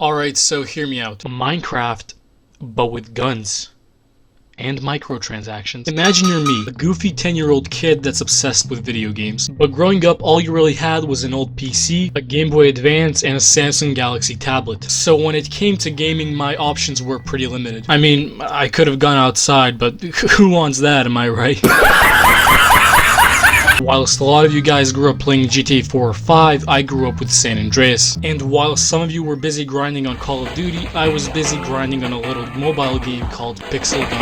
Alright, so hear me out. Minecraft, but with guns. And microtransactions. Imagine you're me, a goofy 10-year-old kid that's obsessed with video games. But growing up, all you really had was an old PC, a Game Boy Advance, and a Samsung Galaxy tablet. So when it came to gaming, my options were pretty limited. I mean, I could have gone outside, but who wants that, am I right? Whilst a lot of you guys grew up playing GTA 4 or 5, I grew up with San Andreas. And while some of you were busy grinding on Call of Duty, I was busy grinding on a little mobile game called Pixel Gun.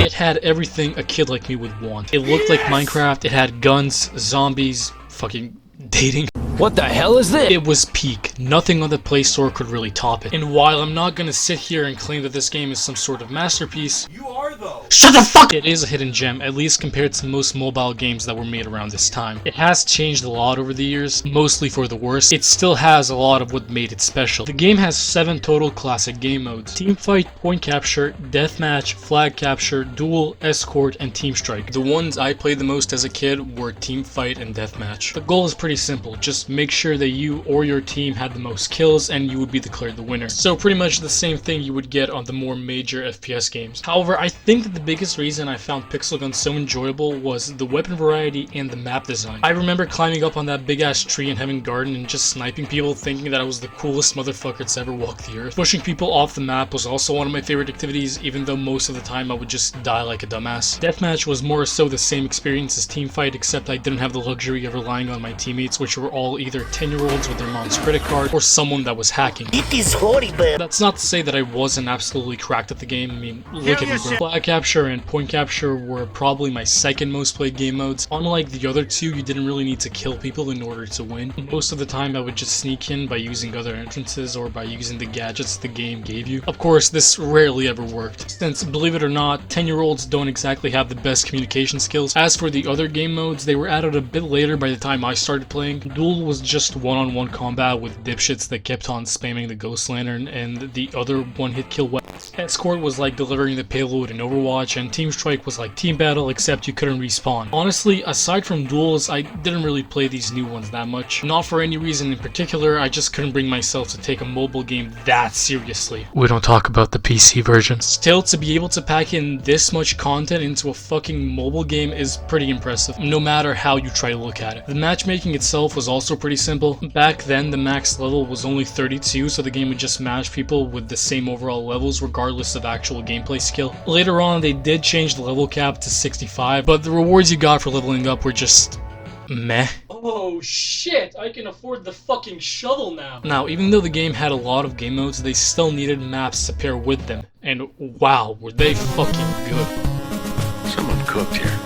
It had everything a kid like me would want. It looked like Minecraft, it had guns, zombies, fucking dating. What the hell is this? It was peak. Nothing on the Play Store could really top it. And while I'm not gonna sit here and claim that this game is some sort of masterpiece, You are though. shut the fuck! It is a hidden gem, at least compared to most mobile games that were made around this time. It has changed a lot over the years, mostly for the worse. It still has a lot of what made it special. The game has 7 total classic game modes: Teamfight, Point Capture, Deathmatch, Flag Capture, Duel, Escort, and Team Strike. The ones I played the most as a kid were Teamfight and Deathmatch. The goal is pretty simple, just make sure that you or your team had the most kills and you would be declared the winner. So pretty much the same thing you would get on the more major FPS games. However, I think that the biggest reason I found Pixel Gun so enjoyable was the weapon variety and the map design. I remember climbing up on that big ass tree in Heaven Garden and just sniping people, thinking that I was the coolest motherfucker that's ever walked the earth. Pushing people off the map was also one of my favorite activities, even though most of the time I would just die like a dumbass. Deathmatch was more so the same experience as Teamfight, except I didn't have the luxury of relying on my teammates, which were all either 10-year-olds with their mom's credit card or someone that was hacking. It is horrible. That's not to say that I wasn't absolutely cracked at the game. I mean, look at me, bro. Flag Capture and Point Capture were probably my second most played game modes. Unlike the other two, you didn't really need to kill people in order to win. Most of the time I would just sneak in by using other entrances or by using the gadgets the game gave you. Of course, this rarely ever worked, since, believe it or not, 10-year-olds don't exactly have the best communication skills. As for the other game modes, they were added a bit later by the time I started playing. Duel was just one-on-one combat with dipshits that kept on spamming the Ghost Lantern and the other one-hit kill weapon. Escort was like delivering the payload in Overwatch, and Team Strike was like Team Battle, except you couldn't respawn. Honestly, aside from duels, I didn't really play these new ones that much. Not for any reason in particular, I just couldn't bring myself to take a mobile game that seriously. We don't talk about the PC version. Still, to be able to pack in this much content into a fucking mobile game is pretty impressive, no matter how you try to look at it. The matchmaking itself was also pretty simple. Back then, the max level was only 32, so the game would just match people with the same overall levels regardless of actual gameplay skill. Later on, they did change the level cap to 65, but the rewards you got for leveling up were just meh. Oh shit, I can afford the fucking shovel now. Now, even though the game had a lot of game modes, they still needed maps to pair with them. And wow, were they fucking good. Someone cooked here.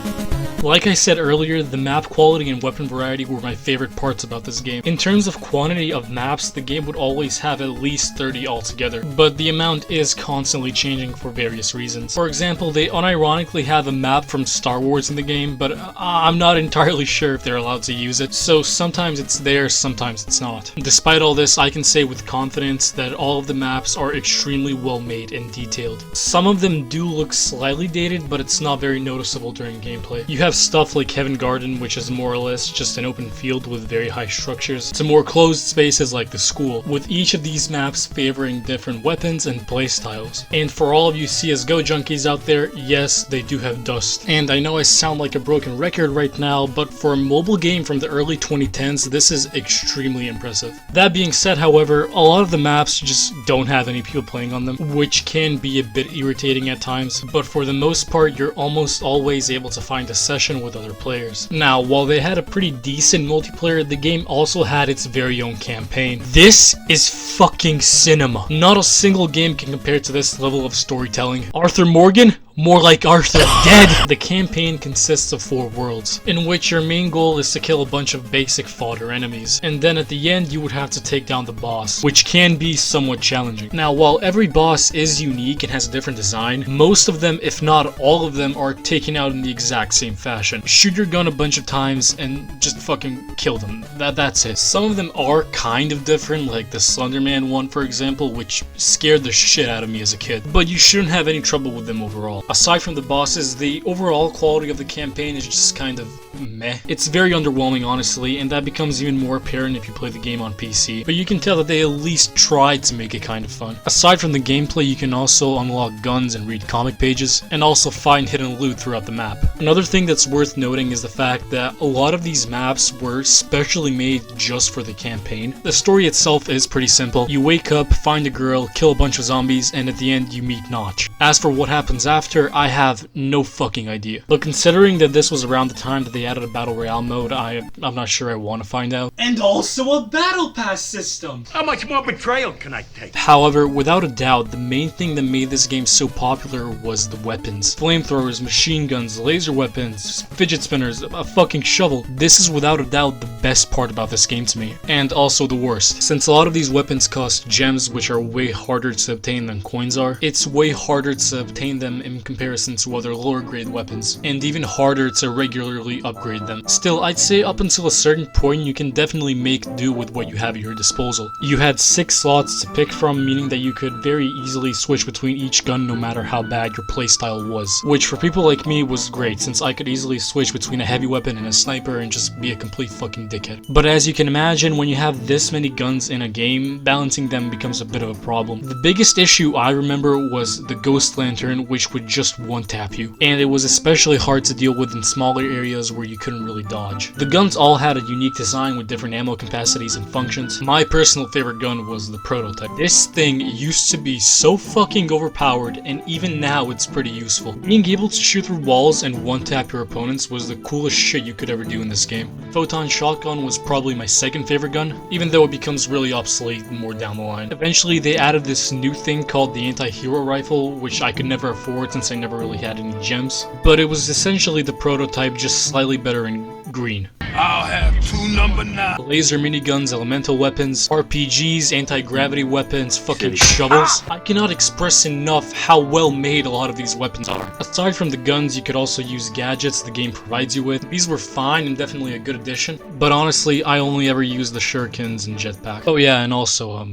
Like I said earlier, the map quality and weapon variety were my favorite parts about this game. In terms of quantity of maps, the game would always have at least 30 altogether, but the amount is constantly changing for various reasons. For example, they unironically have a map from Star Wars in the game, but I'm not entirely sure if they're allowed to use it, so sometimes it's there, sometimes it's not. Despite all this, I can say with confidence that all of the maps are extremely well made and detailed. Some of them do look slightly dated, but it's not very noticeable during gameplay. You have stuff like Heaven Garden, which is more or less just an open field with very high structures, to more closed spaces like the school, with each of these maps favoring different weapons and playstyles. And for all of you CSGO junkies out there, yes, they do have dust. And I know I sound like a broken record right now, but for a mobile game from the early 2010s, this is extremely impressive. That being said, however, a lot of the maps just don't have any people playing on them, which can be a bit irritating at times, but for the most part, you're almost always able to find a session with other players. Now, while they had a pretty decent multiplayer, the game also had its very own campaign. This is fucking cinema. Not a single game can compare to this level of storytelling. Arthur Morgan? More like Arthur dead! The campaign consists of 4 worlds, in which your main goal is to kill a bunch of basic fodder enemies, and then at the end you would have to take down the boss, which can be somewhat challenging. Now, while every boss is unique and has a different design, most of them, if not all of them, are taken out in the exact same fashion. Shoot your gun a bunch of times and just fucking kill them. That's it. Some of them are kind of different, like the Slenderman one for example, which scared the shit out of me as a kid, but you shouldn't have any trouble with them overall. well. Aside from the bosses, the overall quality of the campaign is just kind of meh. It's very underwhelming, honestly, and that becomes even more apparent if you play the game on PC, but you can tell that they at least tried to make it kind of fun. Aside from the gameplay, you can also unlock guns and read comic pages, and also find hidden loot throughout the map. Another thing that's worth noting is the fact that a lot of these maps were specially made just for the campaign. The story itself is pretty simple. You wake up, find a girl, kill a bunch of zombies, and at the end you meet Notch. As for what happens after, I have no fucking idea. But considering that this was around the time that they added a battle royale mode, I'm not sure I want to find out. And also a battle pass system! How much more betrayal can I take? However, without a doubt, the main thing that made this game so popular was the weapons. Flamethrowers, machine guns, laser weapons, fidget spinners, a fucking shovel. This is without a doubt the best part about this game to me, and also the worst. Since a lot of these weapons cost gems, which are way harder to obtain than coins are, it's way harder to obtain them in comparison to other lower grade weapons, and even harder to regularly upgrade them. Still, I'd say up until a certain point you can definitely make do with what you have at your disposal. You had 6 slots to pick from, meaning that you could very easily switch between each gun no matter how bad your playstyle was, which for people like me was great since I could easily switch between a heavy weapon and a sniper and just be a complete fucking dickhead. But as you can imagine, when you have this many guns in a game, balancing them becomes a bit of a problem. The biggest issue I remember was the ghost lantern, which would just one-tap you, and it was especially hard to deal with in smaller areas where you couldn't really dodge. The guns all had a unique design with different ammo capacities and functions. My personal favorite gun was the prototype. This thing used to be so fucking overpowered, and even now it's pretty useful. Being able to shoot through walls and one-tap your opponents was the coolest shit you could ever do in this game. Photon shotgun was probably my second favorite gun, even though it becomes really obsolete more down the line. Eventually they added this new thing called the anti-hero rifle, which I could never afford since I never really had any gems, but it was essentially the prototype, just slightly better in green. I'll have 2 number 9. Laser miniguns, elemental weapons, RPGs, anti-gravity weapons, fucking shovels. I cannot express enough how well made a lot of these weapons are. Aside from the guns, you could also use gadgets the game provides you with. These were fine and definitely a good addition, but honestly, I only ever used the shurikens and jetpack. Oh yeah, and also,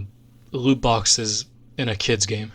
loot boxes in a kid's game.